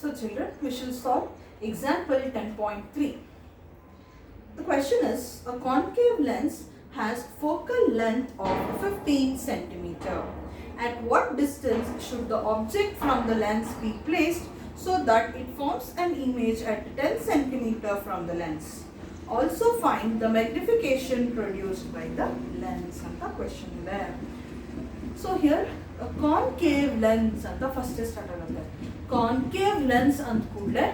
So children, we shall solve example 10.3. The question is, a concave lens has focal length of 15 centimeter. At what distance should the object from the lens be placed so that it forms an image at 10 centimeter from the lens? Also find the magnification produced by the lens and the question there. So here a concave lens and the first start agante. Concave lens and kudle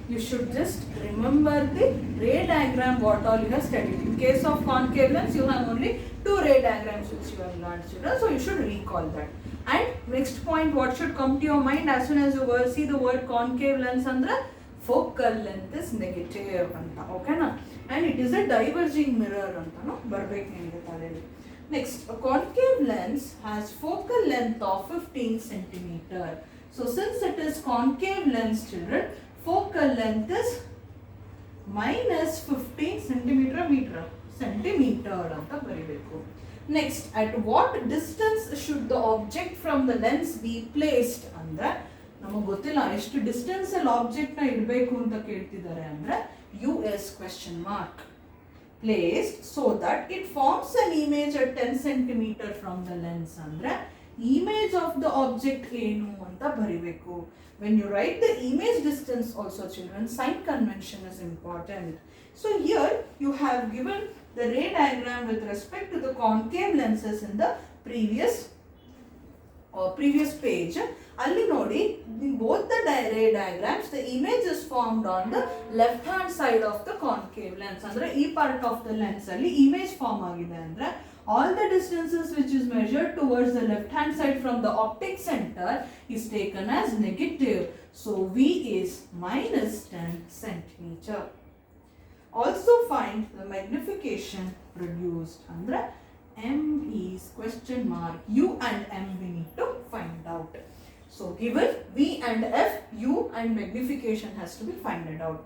you should just remember the ray diagram what all you have studied. In case of concave lens you have only two ray diagrams which you have learned, children, so you should recall that. And next point what should come to your mind as soon as you will see the word concave lens andre focal length is negative anta, okay na, and it is a diverging mirror anta no barbek ninge taleli. Next, a concave lens has focal length of 15 centimeter. So since it is concave lens, children, focal length is minus 15 centimeter anta baribeku. Next, at what distance should the object from the lens be placed andre ನಮಗೆ ಗೊತ್ತಿಲ್ಲ ಎಷ್ಟು distance ಅಲ್ಲಿ object ನ ಇಡಬೇಕು ಅಂತ ಕೇಳ್ತಿದ್ದಾರೆ ಅಂದ್ರೆ US question mark placed so that it forms an image at 10 centimeter from the lens andre image of the object ಏನು ಅಂತ ಬರಿಬೇಕು. When you write the image distance also, children, sign convention is important. So here you have given the ray diagram with respect to the concave lenses in the previous page. ಅಲ್ಲಿ ನೋಡಿ in both the ray diagrams the image is formed on the left hand side of the concave lens. ಅಂದ್ರೆ ಈ part of the lens ಅಲ್ಲಿ image form ಆಗಿದೆ ಅಂದ್ರೆ all the distances which is measured towards the left hand side from the optic center is taken as negative. So V is minus 10 centimeter. Also find the magnification produced andre M is question mark U and M we need to find out. So given V and F, U and magnification has to be found out.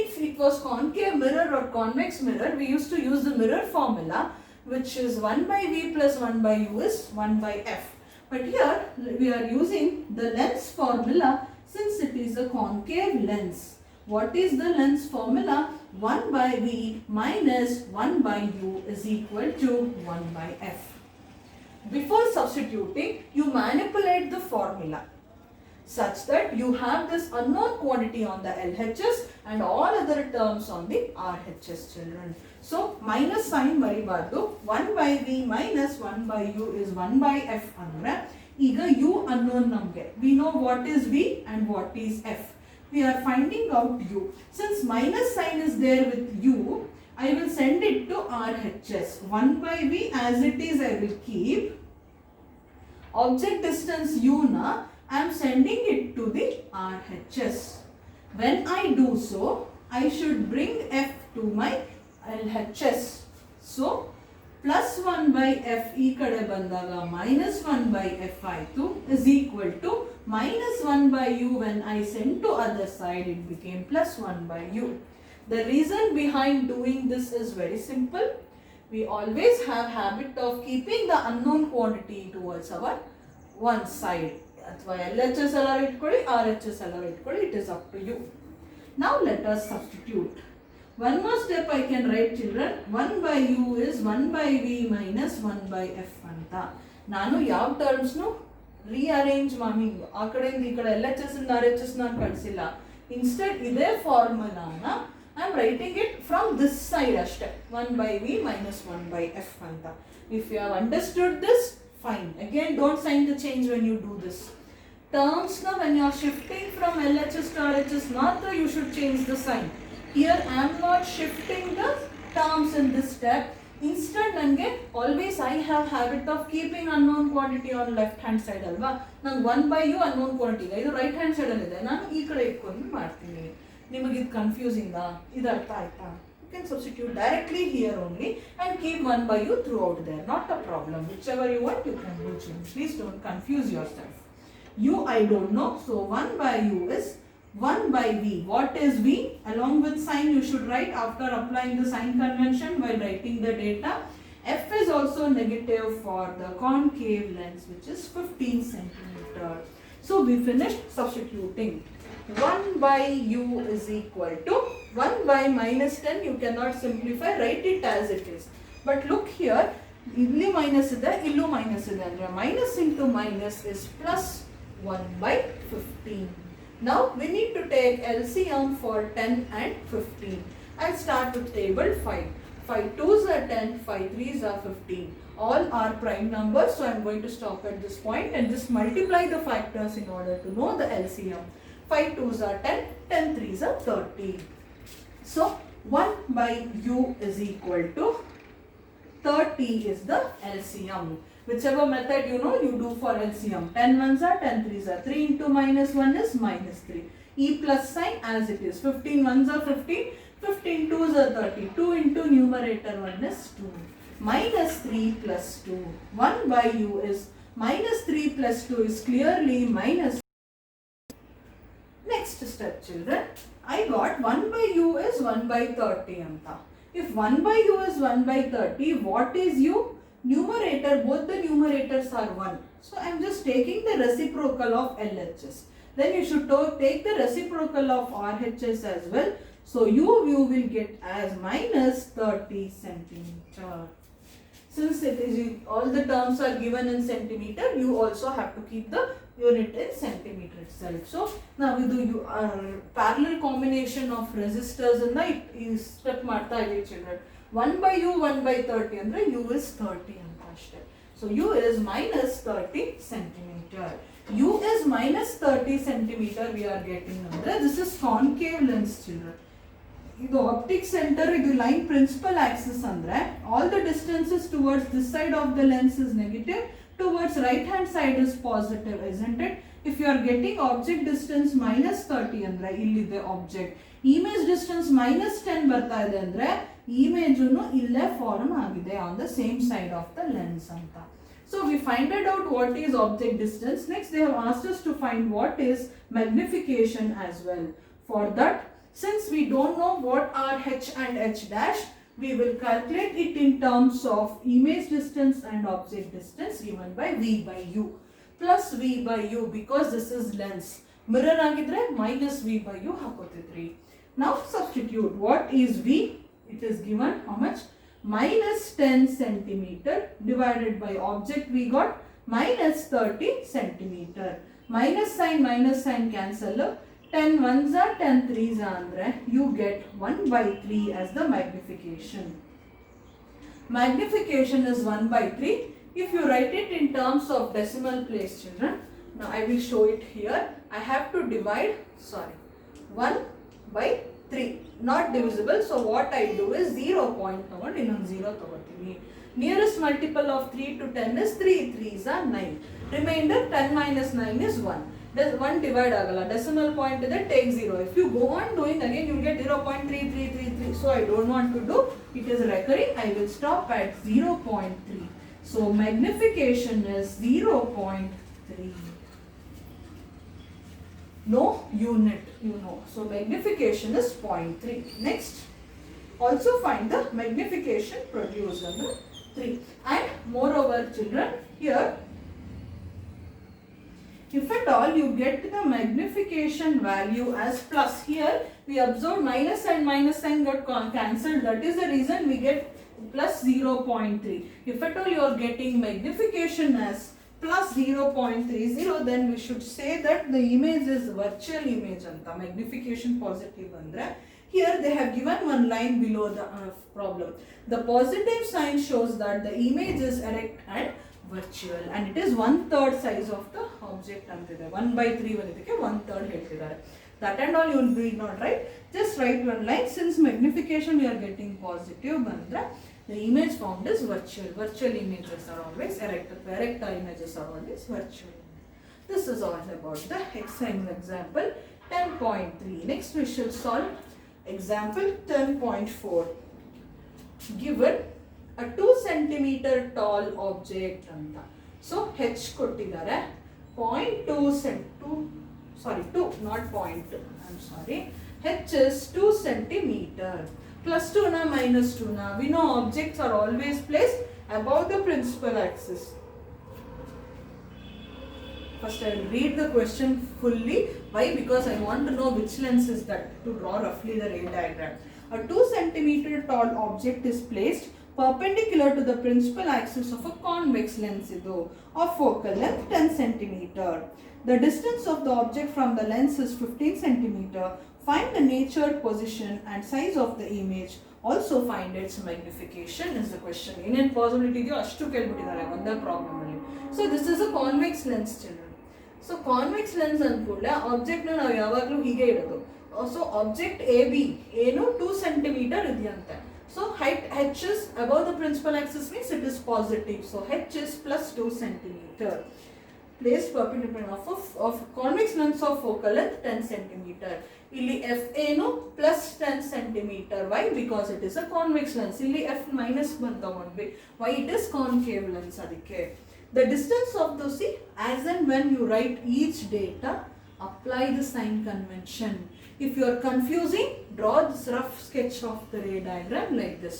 If it was concave mirror or convex mirror, we used to use the mirror formula which is 1 by V plus 1 by U is 1 by F. But here we are using the lens formula since it is a concave lens. What is the lens formula? 1 by V minus 1 by U is equal to 1 by F. Before substituting, you manipulate the formula such that you have this unknown quantity on the LHS and all other terms on the RHS, children. So minus sign maribardu 1 by V minus 1 by U is 1 by F andre iga U unknown namge. We know what is V and what is F. We are finding out U. Since minus sign is there with U, I will send it to RHS. 1 by V as it is I will keep. Object distance U na I am sending it to the RHS. When I do so, I should bring F to my LHS. So plus 1 by F e kade bandaga minus 1 by F aitu is equal to minus 1 by U. When I send to other side it became plus 1 by U. The reason behind doing this is very simple. We always have habit of keeping the unknown quantity towards our one side. ಅಥವಾ LHS ಎಲ್ಲರೂ ಇಟ್ಕೊಳ್ಳಿ RHS ಎಲ್ಲರೂ ಇಟ್ಕೊಳ್ಳಿ, it is up to you. Now let us substitute. One more step I can write, children. 1 by U is 1 by V minus 1 by F ಅಂತ ನಾನು ಯಾವ ಟರ್ಮ್ಸ್ನು rearrange ಆ ಕಡೆಯಿಂದ ಈ ಕಡೆ LHS ಇಂದ RHS ನಾನು ಕಳಿಸಿಲ್ಲ. ಇನ್ಸ್ಟೆಡ್ ಇದೇ ಫಾರ್ಮುಲಾನ I am writing it from this side ಅಷ್ಟೇ, 1 by V minus 1 by F ಅಂತ. If you have understood this, fine. Again, don't sign the change when you do this. Terms now when you are shifting from LHS to RHS, not you should change the sign. Here I am not shifting the terms in this step. Instead, nange always I have habit of keeping unknown quantity on left hand side alva. Nange 1 by U unknown quantity idu right hand side ಅಲ್ಲಿ ಇದೆ, ನಾನು ಈ ಕಡೆ ಇಟ್ಕೊಂಡು ಮಾಡ್ತೀನಿ. ನಿಮಗೆ ಇದು confusing ಇದು ಅರ್ಥ ಆಯ್ತಾ? You can substitute directly here only and keep 1 by U throughout there. Not a problem. Whichever you want, you can do change. Please don't confuse yourself. U I don't know. So 1 by U is 1 by V. What is V? Along with sign you should write after applying the sign convention while writing the data. F is also negative for the concave lens which is 15 centimeter. So we finished substituting. 1 by u is equal to 1 by minus 10. You cannot simplify, write it as it is. But look here, illi minus ide, illu minus ide andre minus into minus is plus 1 by 15. Now we need to take LCM for 10 and 15. I'll start with table 5. 5 2s are 10, 5 3s are 15. All are prime numbers, so I'm going to stop at this point and just multiply the factors in order to know the LCM. 5 2s are 10, 10 3s are 30. So 1 by u is equal to 30 is the LCM. Whichever method you know, you do for LCM. 10 1s are 10 3s are 3 into minus 1 is minus 3. E plus sign as it is. 15 1s are 15, 15 2s are 30. 2 into numerator 1 is 2. Minus 3 plus 2. 1 by u is minus 3 plus 2 is clearly minus. Next step children, I got 1 by u is 1 by 30 anta. If 1 by u is 1 by 30, what is u? Numerator, both the numerators are 1. So I am just taking the reciprocal of LHS. Then you should take the reciprocal of RHS as well. So you will get as minus 30 centimeter. Since it is all the terms are given in centimeter, you also have to keep the unit in centimeter itself. So now we do parallel combination of resistors and it step marta ide children. 1 by u 1 by 30 andre u is 30 anta ashte. So u is minus 30 centimeter. U is minus 30 centimeter we are getting andre. This is concave lens children. ಇದು optic center, ಇದು line principal axis andre all the distances towards this side of the lens is negative, towards right hand side is positive, isn't it? If you are getting object distance minus 30 andre illide object, image distance minus 10 ಬರ್ತಾ ಇದೆ ಅಂದ್ರೆ image ನು ಇಲ್ಲೇ form ಆಗಿದೆ on the same side of the lens ಅಂತ. So we find out what is object distance. Next they have asked us to find what is magnification as well. For that, since we don't know what are h and h dash, we will calculate it in terms of image distance and object distance given by v by u plus v by u, because this is lens. Mirror agidre minus v by u hakotidri. Now substitute. What is v? It is given how much? Minus 10 centimeter divided by object we got minus 30 centimeter. Minus sign cancel. 10 1s are 10 3s are andre you get 1 by 3 as the magnification. Magnification is 1 by 3. If you write it in terms of decimal place children, now I will show it here. I have to divide 1 by 3, not divisible. So what I do is 0 point ತಗೊಂಡು ಇನ್ನೊಂದು 0 ತಗೋತೀನಿ. Nearest multiple of 3 to 10 is 3 3s are 9. Remainder 10 minus 9 is 1. There's 1 divide agala. Decimal point is take 0. If you go on doing again, you will get 0.3333. So I don't want to do. It is recurring. I will stop at 0.3. So magnification is 0.3. No unit, you know. So magnification is 0.3. Next, also find the magnification produced under 3. And moreover, children, here, if at all you get the magnification value as plus, here we observe minus and minus sign got cancelled. That is the reason we get plus 0.3. If at all you are getting magnification as plus 0.30, then we should say that the image is virtual image anta. Magnification positive andre. Here they have given one line below the problem. The positive sign shows that the image is erect and virtual, and it is 1/3 size of the object antide. 1 by 3 vanidike 1/3 ಹೇಳ್ತಿದ್ದಾರೆ. That and all you will be not right. Just write one line. Since magnification we are getting positive bandra, the image found is virtual. Virtual images are always erect. Erect images are always virtual. This is all about the example 10.3. Next we shall solve example 10.4. Given a 2 centimeter tall object anta. So h kottidare 2 not 0.2. I'm sorry. H is 2 centimeter. Plus 2 na minus 2 na. We know objects are always placed above the principal axis. First I will read the question fully. Why? Because I want to know which lens is that, to draw roughly the ray diagram. A 2 centimeter tall object is placed perpendicular to the principal axis of a convex lens idu of focal length 10 centimeter. The distance of the object from the lens is 15 centimeter. Find the nature, position and size of the image. Also find its magnification is the question. Inen possibility idೆಯೋ ಅಷ್ಟು ಕೇಳ್ಬಿಟ್ಟಿದ್ದಾರೆ ಒಂದೇ problem ಅಲ್ಲಿ. So this is a convex lens children. So convex lens ಅಂದ್ಕೂಡಲೇ object ನ ನಾವು ಯಾವಾಗಲೂ ಹೀಗೆ ಇಡೋದು. So object AB ಏನು 2 centimeter ಇದೆಯಂತೆ. So height h is above the principal axis means it is positive. So h is plus 2 centimeter. Placed perpendicular of convex lens of focal length 10 centimeter. Illi f ಏನು plus 10 centimeter. Why? Because it is a convex lens. Illi f minus ಬಂತಗೊಂಡ್ವಿ. Why? It is concave lens ಅದಕ್ಕೆ. The distance of the see, as and when you write each data, apply the sign convention. If you are confusing, draw this rough sketch of the ray diagram like this.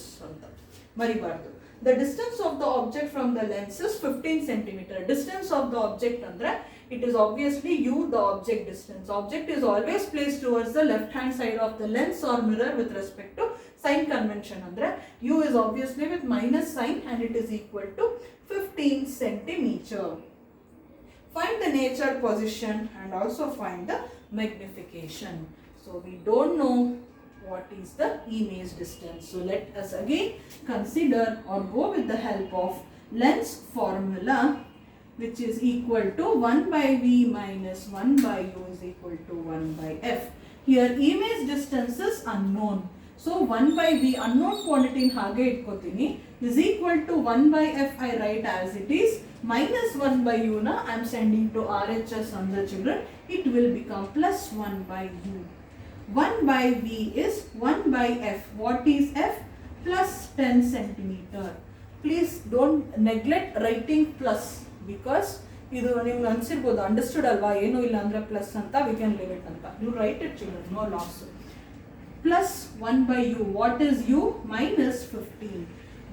Maribardu. The distance of the object from the lens is 15 centimeter. Distance of the object andre, it is obviously u, the object distance. Object is always placed towards the left hand side of the lens or mirror with respect to sign convention. Andre, u is obviously with minus sign and it is equal to 15 centimeter. Find the nature, position and also find the magnification. So we don't know what is the image distance. So let us again consider or go with the help of lens formula, which is equal to 1 by v minus 1 by u is equal to 1 by f. Here image distance is unknown. So 1 by v unknown quantity in hage itkotini is equal to 1 by f I write as it is minus 1 by u na I am sending to RHS on the children. It will become plus 1 by u. 1 by v is 1 by f. What is f? Plus 10 centimeter. Please don't neglect writing plus because ಇದು ನಿಮ್ಗೆ ಅನ್ಸಿರ್ಬೋದು understood ಅಲ್ವಾ ಏನು ಇಲ್ಲ ಅಂದ್ರೆ plus ಅಂತ we can live it ಅಂತ. You write it children, no loss. Plus 1 by u. What is u? Minus 15.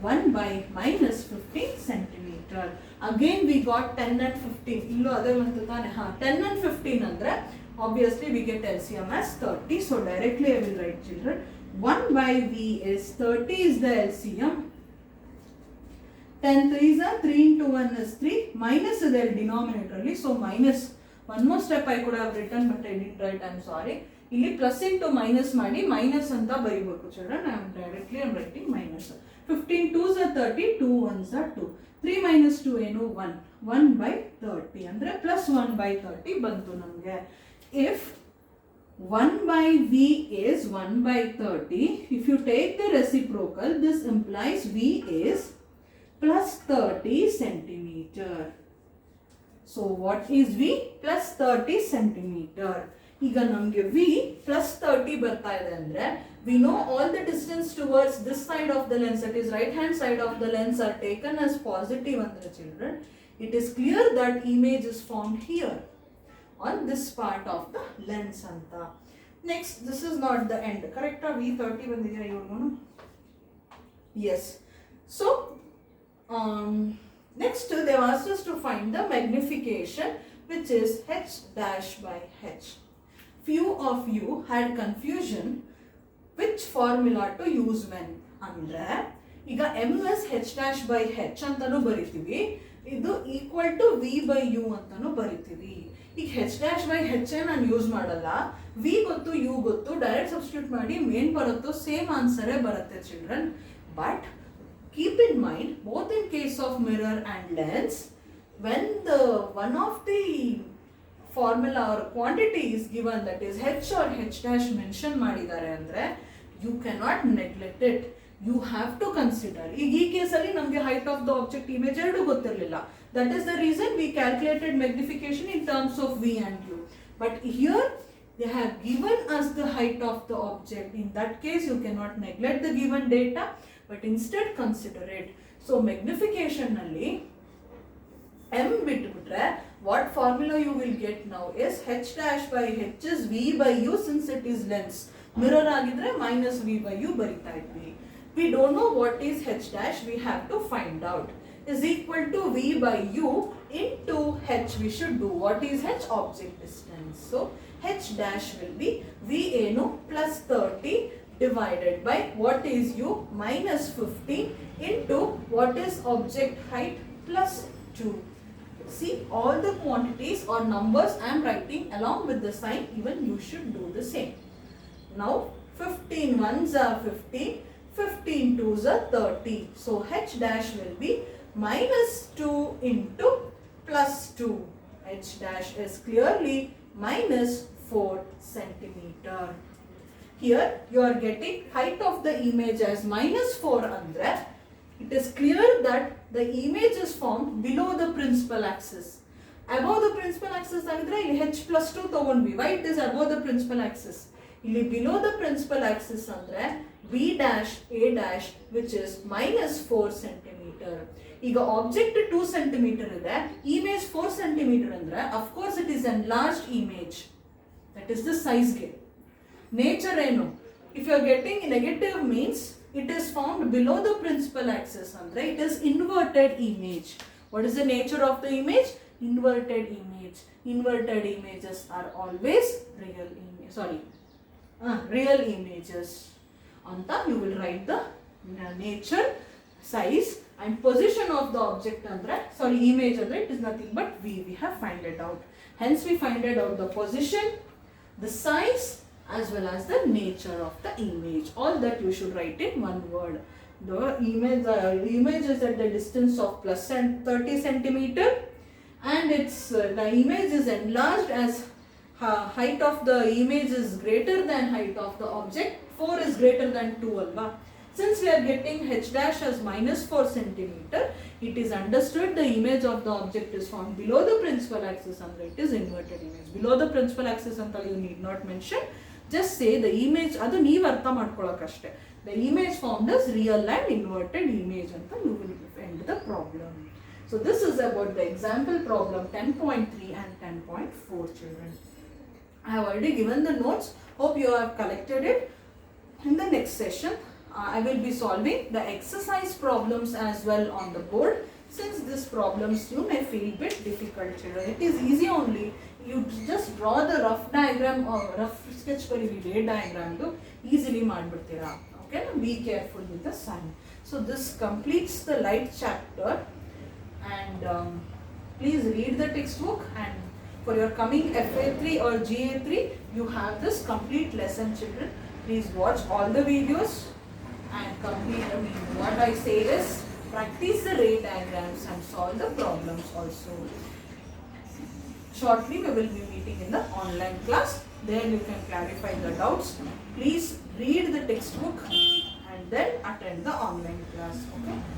1 by minus 15 centimeter. Again we got 10 and 15. ಇಲ್ಲೂ ಅದೇ ಬಂತು ತಾನೆ. 10 and 15 ಅಂದ್ರೆ obviously we get LCM as 30. So directly I will write children. 1 by v is 30 is the LCM. 10 3s are 3 into 1 is 3. Minus is the denominator. So minus. One more step I could have written but I didn't write. I'm sorry. ಇಲ್ಲಿ plus into minus ಮಾಡಿ minus ಅಂತ ಬರೀಬೇಕು children. I am directly I am writing minus. 15 2s are 30, 2 1s are 2. 3 minus 2 ಏನು 1. 1 by 30 ಅಂದ್ರೆ plus 1 by 30 ಬಂತು ನಮಗೆ. If 1 by v is 1 by 30, if you take the reciprocal, this implies v is plus 30 centimeter. So what is v? Plus 30 centimeter. ಈಗ ನಮಗೆ v plus 30 ಬರ್ತಾ ಇದೆ ಅಂದ್ರೆ we know all the distance towards this side of the lens, that is right hand side of the lens, are taken as positive andre children. It is clear that image is formed here on this part of the lens anta. Next, this is not the end, correct? v30 ಬಂದಿದೆ ಇವ್ರಿಗೂ. Yes. So next they have asked us to find the magnification, which is h dash by h. Few of you had confusion which formula to use when. ಅಂದ್ರೆ ಈಗ m is h dash by h ಅಂತಾನು ಬರಿತೀವಿ, ಇದು equal to v by u ಅಂತಾನು ಬರಿತೀವಿ. ಈಗ h dash by h ನಾನು use ಮಾಡಲ್ಲ, v ಗೊತ್ತು u ಗೊತ್ತು, ಡೈರೆಕ್ಟ್ ಸಬ್ಸ್ಟಿಟ್ಯೂಟ್ ಮಾಡಿ ಮೇನ್ ಬರುತ್ತೋ ಸೇಮ್ ಆನ್ಸರೇ ಬರುತ್ತೆ children. But keep in mind, both in case of mirror and lens, when the one of the formula or quantity is given, that is h or h dash mention ಮಾಡಿದ್ದಾರೆ ಅಂದ್ರೆ you cannot neglect it. You have to consider. ಈಗ ಈ ಕೇಸಲ್ಲಿ ನಮಗೆ height of the object image ಎರಡು ಗೊತ್ತಿರಲಿಲ್ಲ. That is the reason we calculated magnification in terms of v and u. But here they have given us the height of the object. In that case you cannot neglect the given data, but instead consider it. So magnification ನಲ್ಲಿ m ಬಿಟ್ಬಿಟ್ರೆ what formula you will get now is h dash by h is v by u, since it is lens. Mirror ಆಗಿದ್ರೆ minus v by u ಬರಿತಾ ಇದ್ವಿ. We don't know what is h dash, we have to find out. is equal to V by U into H. We should do what is H? Object distance. So H dash will be V no plus 30 divided by what is U minus 15 into what is object height plus 2. See, all the quantities or numbers I am writing along with the sign, even you should do the same. Now 15 ones are 15, 15 twos are 30. So H dash will be minus 2 into plus 2. H dash is clearly minus 4 centimeter. Here you are getting height of the image as minus 4 andre. It is clear that the image is formed below the principal axis. Above the principal axis agidre H plus 2 ತಗೊಂಡ್ವಿ. Why it is above the principal axis? ಇಲ್ಲಿ below the principal axis ಅಂದ್ರೆ B dash A dash which is minus 4 centimeter. ಈಗ object 2 centimeter ಇದೆ, image 4 centimeter ಅಂದ್ರೆ of course it is enlarged image. That is the size game. Nature ಏನು? If you are getting negative means it is found below the principal axis andre it is inverted image. What is the nature of the image? Inverted image. Inverted images are always real image. Real images. Anta you will write the nature, size and position of the object andre image andre it is nothing but V. We have find it out. Hence we find it out the position, the size as well as the nature of the image. All that you should write in one word. The image is at the distance of plus 30 centimeter and its the image is enlarged as height of the image is greater than height of the object. 4 is greater than 2 alva. Since we are getting H dash as minus 4 centimeter, it is understood the image of the object is found below the principal axis and it is inverted image. Below the principal axis anta you need not mention. Just say the image, adu ನೀವು ಅರ್ಥ ಮಾಡ್ಕೊಳ್ಳೋಕಷ್ಟೇ. The image formed as real and inverted image ಅಂತ you will end the problem. So this is about the example problem 10.3 and 10.4 children. I have already given the notes. Hope you have collected it. In the next session, I will be solving the exercise problems as well on the board. Since these problems you may feel bit difficult children, it is easy only. You just draw the rough diagram or rough sketch ray diagram to easily ಮಾಡ್ಬಿಡ್ತೀರಾ. Okay, be careful with the sign. So this completes the light chapter and please read the textbook, and for your coming FA3 or GA3 you have this complete lesson children. Please watch all the videos and complete. What I say is practice the ray diagrams and solve the problems also. Shortly we will be meeting in the online class. There you can clarify the doubts. Please read the textbook and then attend the online class. Okay.